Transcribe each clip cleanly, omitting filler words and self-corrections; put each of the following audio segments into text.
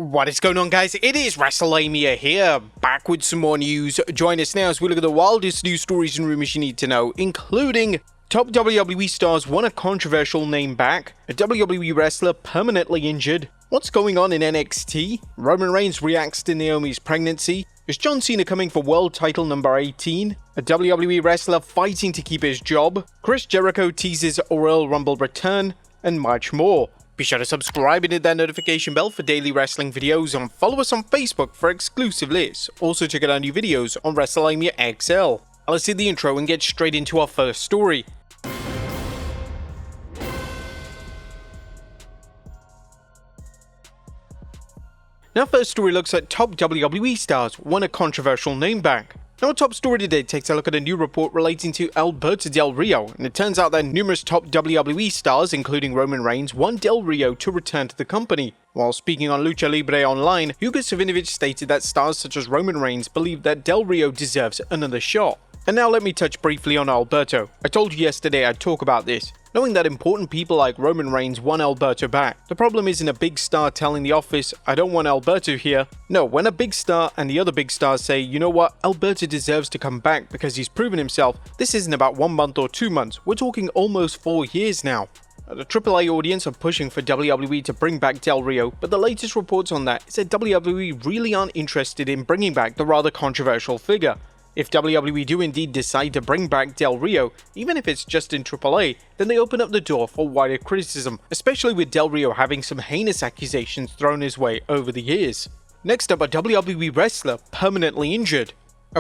What is going on, guys? It is Wrestlelamia here, back with some more news. Join us now as we look at the wildest news stories and rumors you need to know, including top WWE stars want a controversial name back, a WWE wrestler permanently injured, what's going on in NXT, Roman Reigns reacts to NAOMI'S pregnancy, is John Cena coming for world title number 18, a WWE wrestler fighting to keep his job, Chris Jericho teases a Royal Rumble return, and much more. Be sure to subscribe and hit that notification bell for daily wrestling videos, and follow us on Facebook for exclusive lists. Also check out our new videos on Wrestlelamia XL. Let's hit the intro and get straight into our first story. Now, first story looks at top WWE stars want a controversial name back. Now, our top story today takes a look at a new report relating to Alberto Del Rio, and it turns out that numerous top WWE stars, including Roman Reigns, want Del Rio to return to the company. While speaking on Lucha Libre Online, Hugo Savinovich stated that stars such as Roman Reigns believe that Del Rio deserves another shot. And now let me touch briefly on Alberto. I told you yesterday I'd talk about this. Knowing that important people like Roman Reigns want Alberto back. The problem isn't a big star telling the office, I don't want Alberto here. No, when a big star and the other big stars say, you know what, Alberto deserves to come back because he's proven himself, this isn't about 1 month or 2 months, we're talking almost 4 years now. The AAA audience are pushing for WWE to bring back Del Rio, but the latest reports on that is that WWE really aren't interested in bringing back the rather controversial figure. If WWE do indeed decide to bring back Del Rio, even if it's just in AAA, then they open up the door for wider criticism, especially with Del Rio having some heinous accusations thrown his way over the years. Next up, a WWE wrestler permanently injured.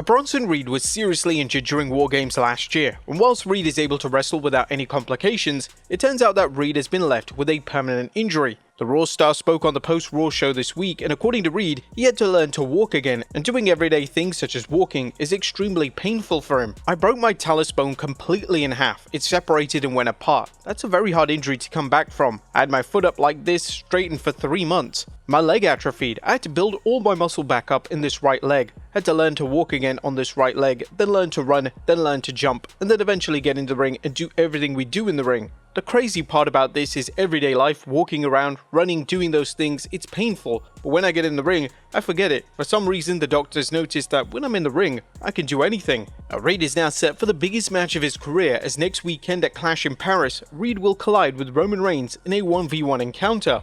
Bronson Reed was seriously injured during War Games last year, and whilst Reed is able to wrestle without any complications, it turns out that Reed has been left with a permanent injury. The Raw star spoke on the post-Raw show this week, and according to Reed, he had to learn to walk again, and doing everyday things such as walking is extremely painful for him. I broke my talus bone completely in half, it separated and went apart. That's a very hard injury to come back from. I had my foot up like this, straightened for 3 months. My leg atrophied, I had to build all my muscle back up in this right leg. Had to learn to walk again on this right leg, then learn to run, then learn to jump, and then eventually get in the ring and do everything we do in the ring. The crazy part about this is everyday life, walking around, running, doing those things, it's painful, but when I get in the ring, I forget it. For some reason, the doctors noticed that when I'm in the ring, I can do anything. Reed is now set for the biggest match of his career, as next weekend at Clash in Paris, Reed will collide with Roman Reigns in a 1v1 encounter.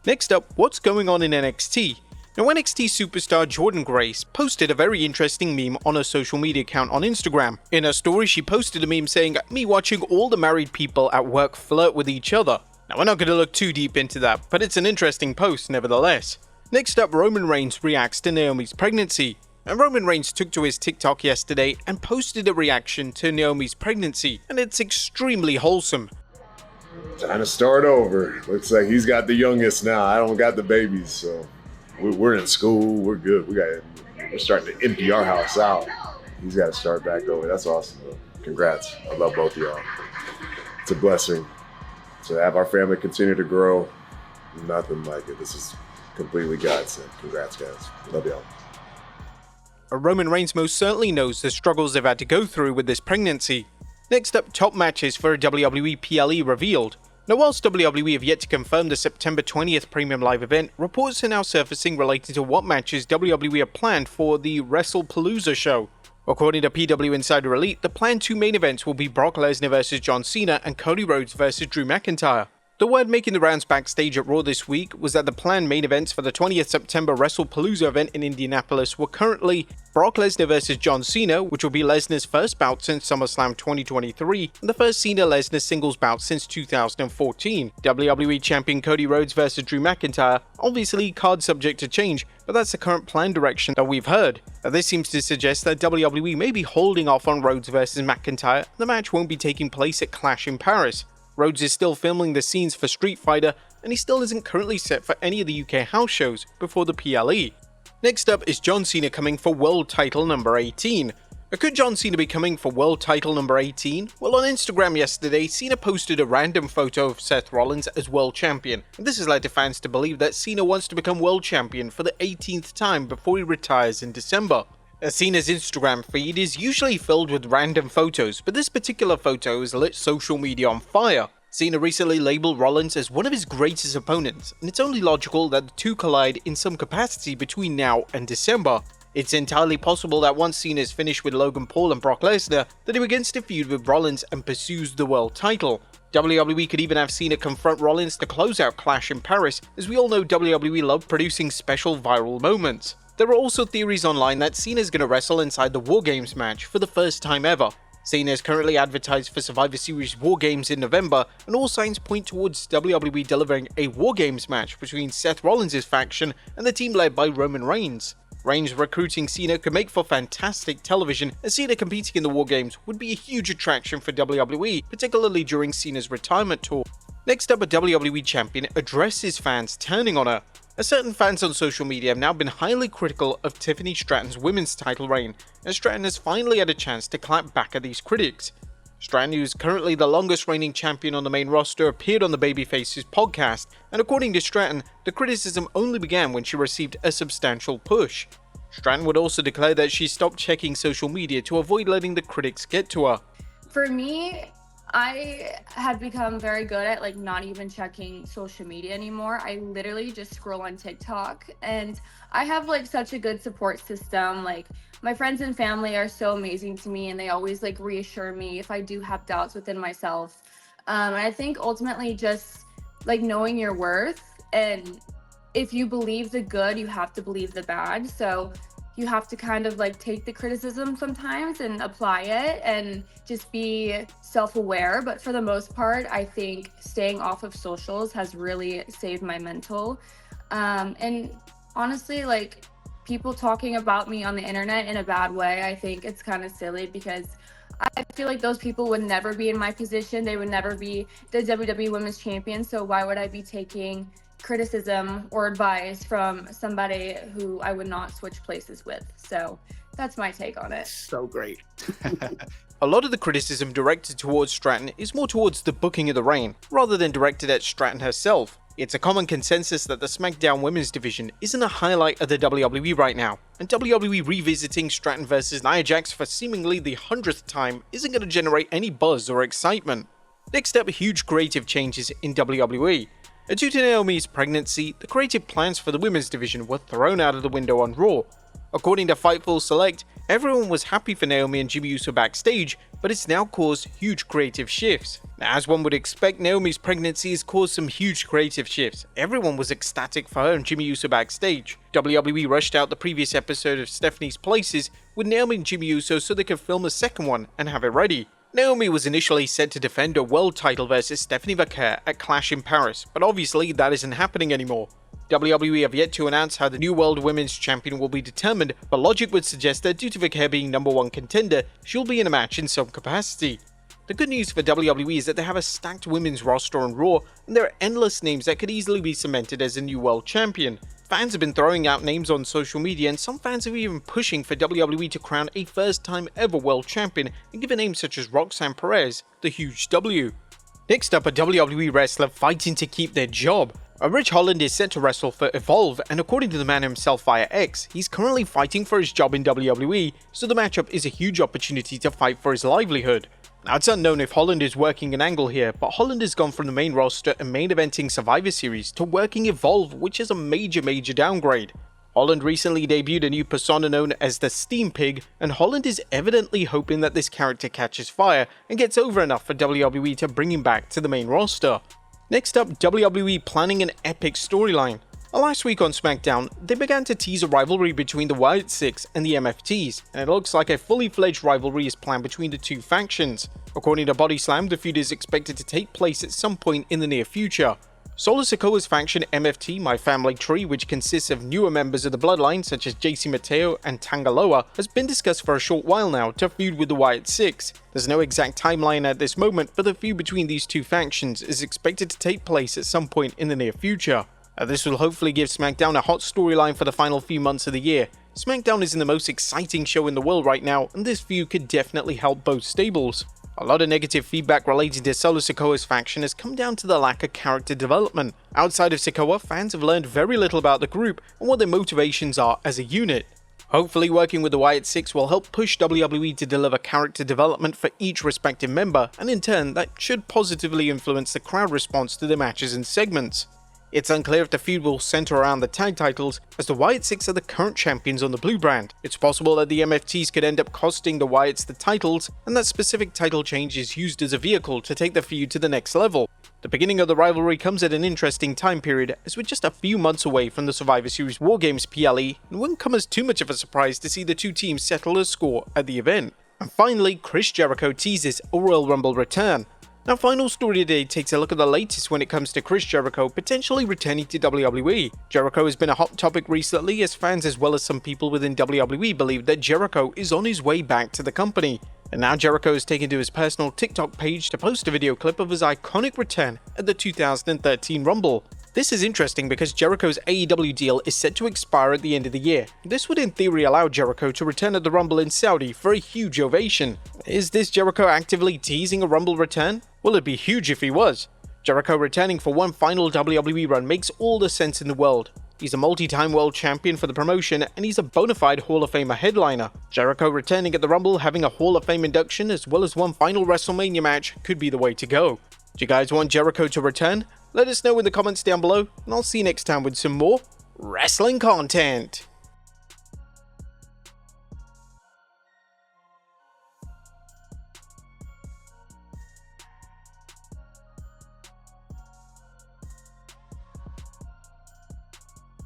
Next up, what's going on in NXT? Now, NXT superstar Jordynne Grace posted a very interesting meme on her social media account on Instagram. In her story, she posted a meme saying, "Me watching all the married people at work flirt with each other." Now, we're not going to look too deep into that, but it's an interesting post nevertheless. Next up, Roman Reigns reacts to NAOMI'S pregnancy. And Roman Reigns took to his TikTok yesterday and posted a reaction to NAOMI'S pregnancy, and it's extremely wholesome. Time to start over. Looks like he's got the youngest now. I don't got the babies, so we're in school. We're good. We're starting to empty our house out. He's got to start back over. That's awesome, though. Congrats. I love both of y'all. It's a blessing to have our family continue to grow. Nothing like it. This is completely godsend. Congrats, guys. Love y'all. Roman Reigns most certainly knows the struggles they've had to go through with this pregnancy. Next up, top matches for a WWE PLE revealed. Now, whilst WWE have yet to confirm the September 20th Premium Live event, reports are now surfacing relating to what matches WWE have planned for the Wrestlepalooza show. According to PW Insider Elite, the planned 2 main events will be Brock Lesnar vs John Cena and Cody Rhodes vs Drew McIntyre. The word making the rounds backstage at Raw this week was that the planned main events for the 20th September Wrestlepalooza event in Indianapolis were currently Brock Lesnar vs John Cena, which will be Lesnar's first bout since SummerSlam 2023, and the first Cena-Lesnar singles bout since 2014. WWE Champion Cody Rhodes vs Drew McIntyre, obviously card subject to change, but that's the current plan direction that we've heard. Now, this seems to suggest that WWE may be holding off on Rhodes vs McIntyre. The match won't be taking place at Clash in Paris. Rhodes is still filming the scenes for Street Fighter, and he still isn't currently set for any of the UK house shows before the PLE. Next up is John Cena coming for world title number 18. Could John Cena be coming for world title number 18? Well, on Instagram yesterday, Cena posted a random photo of Seth Rollins as world champion, and this has led to fans to believe that Cena wants to become world champion for the 18th time before he retires in December. Cena's Instagram feed is usually filled with random photos, but this particular photo has lit social media on fire. CENA recently labeled Rollins as one of his greatest opponents, and it's only logical that the two collide in some capacity between now and December. It's entirely possible that once CENA is finished with Logan Paul and Brock Lesnar, that he begins to feud with Rollins and pursues the world title. WWE could even have CENA confront Rollins to close out Clash in Paris, as we all know WWE love producing special viral moments. There are also theories online that CENA is going to wrestle inside the War Games match for the first time ever. CENA is currently advertised for Survivor Series War Games in November, and all signs point towards WWE delivering a War Games match between Seth Rollins' faction and the team led by Roman Reigns. Reigns recruiting CENA could make for fantastic television, as CENA competing in the War Games would be a huge attraction for WWE, particularly during CENA's retirement tour. Next up, a WWE champion addresses fans turning on her. As certain fans on social media have now been highly critical of Tiffany Stratton's women's title reign, and Stratton has finally had a chance to clap back at these critics. Stratton, who is currently the longest reigning champion on the main roster, appeared on the Babyfaces podcast, and according to Stratton, the criticism only began when she received a substantial push. Stratton would also declare that she stopped checking social media to avoid letting the critics get to her. For me, I have become very good at not even checking social media anymore. I literally just scroll on TikTok, and I have such a good support system. My friends and family are so amazing to me, and they always reassure me if I do have doubts within myself. And I think ultimately just knowing your worth, and if you believe the good, you have to believe the bad. So you have to kind of take the criticism sometimes and apply it and just be self-aware. But for the most part, I think staying off of socials has really saved my mental. And honestly, people talking about me on the internet in a bad way, I think it's kind of silly, because I feel like those people would never be in my position. They would never be the WWE Women's Champion. So why would I be taking criticism or advice from somebody who I would not switch places with? So that's my take on it. So great. A lot of the criticism directed towards Stratton is more towards the booking of the reign, rather than directed at Stratton herself. It's a common consensus that the SmackDown Women's division isn't a highlight of the WWE right now, and WWE revisiting Stratton vs Nia Jax for seemingly the 100th time isn't going to generate any buzz or excitement. Next up, huge creative changes in WWE. Due to Naomi's pregnancy, the creative plans for the women's division were thrown out of the window on Raw. According to Fightful Select, everyone was happy for Naomi and Jimmy Uso backstage, but it's now caused huge creative shifts. Now, as one would expect, Naomi's pregnancy has caused some huge creative shifts. Everyone was ecstatic for her and Jimmy Uso backstage. WWE rushed out the previous episode of Stephanie's Places with Naomi and Jimmy Uso so they could film a second one and have it ready. Naomi was initially set to defend her world title versus Stephanie Vaquer at Clash in Paris, but obviously that isn't happening anymore. WWE have yet to announce how the new World Women's Champion will be determined, but logic would suggest that due to Vaquer being #1 contender, she'll be in a match in some capacity. The good news for WWE is that they have a stacked women's roster on Raw, and there are endless names that could easily be cemented as a new world champion. Fans have been throwing out names on social media, and some fans are even pushing for WWE to crown a first-time ever world champion and give a name such as Roxanne Perez the huge W. Next up, a WWE wrestler fighting to keep their job. Rich Holland is set to wrestle for Evolve, and according to the man himself via X, he's currently fighting for his job in WWE, so the matchup is a huge opportunity to fight for his livelihood. Now, it's unknown if Holland is working an angle here, but Holland has gone from the main roster and main eventing Survivor Series to working Evolve, which is a major downgrade. Holland recently debuted a new persona known as the Steam Pig, and Holland is evidently hoping that this character catches fire and gets over enough for WWE to bring him back to the main roster. Next up, WWE planning an epic storyline. Last week on SmackDown, they began to tease a rivalry between the Wyatt Six and the MFTs, and it looks like a fully fledged rivalry is planned between the two factions. According to Body Slam, the feud is expected to take place at some point in the near future. Solo Sikoa's faction MFT, My Family Tree, which consists of newer members of the bloodline such as JC Mateo and Tangaloa, has been discussed for a short while now to feud with the Wyatt Six. There's no exact timeline at this moment, but the feud between these two factions is expected to take place at some point in the near future. This will hopefully give SmackDown a hot storyline for the final few months of the year. SmackDown isn't the most exciting show in the world right now, and this feud could definitely help both stables. A lot of negative feedback relating to Solo Sikoa's faction has come down to the lack of character development. Outside of Sikoa, fans have learned very little about the group and what their motivations are as a unit. Hopefully working with the Wyatt Six will help push WWE to deliver character development for each respective member, and in turn that should positively influence the crowd response to the matches and segments. It's unclear if the feud will center around the tag titles, as the Wyatt Six are the current champions on the blue brand. It's possible that the MFTs could end up costing the Wyatts the titles, and that specific title change is used as a vehicle to take the feud to the next level. The beginning of the rivalry comes at an interesting time period, as we're just a few months away from the Survivor Series War Games PLE, and wouldn't come as too much of a surprise to see the two teams settle a score at the event. And finally, Chris Jericho teases a Royal Rumble return. Our final story today takes a look at the latest when it comes to Chris Jericho potentially returning to WWE. Jericho has been a hot topic recently, as fans as well as some people within WWE believe that Jericho is on his way back to the company. And now Jericho has taken to his personal TikTok page to post a video clip of his iconic return at the 2013 Rumble. This is interesting because Jericho's AEW deal is set to expire at the end of the year. This would in theory allow Jericho to return at the Rumble in Saudi for a huge ovation. Is this Jericho actively teasing a Rumble return? Well, it'd be huge if he was. Jericho returning for one final WWE run makes all the sense in the world. He's a multi-time world champion for the promotion, and he's a bona fide Hall of Famer headliner. Jericho returning at the Rumble, having a Hall of Fame induction as well as one final WrestleMania match could be the way to go. Do you guys want Jericho to return? Let us know in the comments down below, and I'll see you next time with some more wrestling content.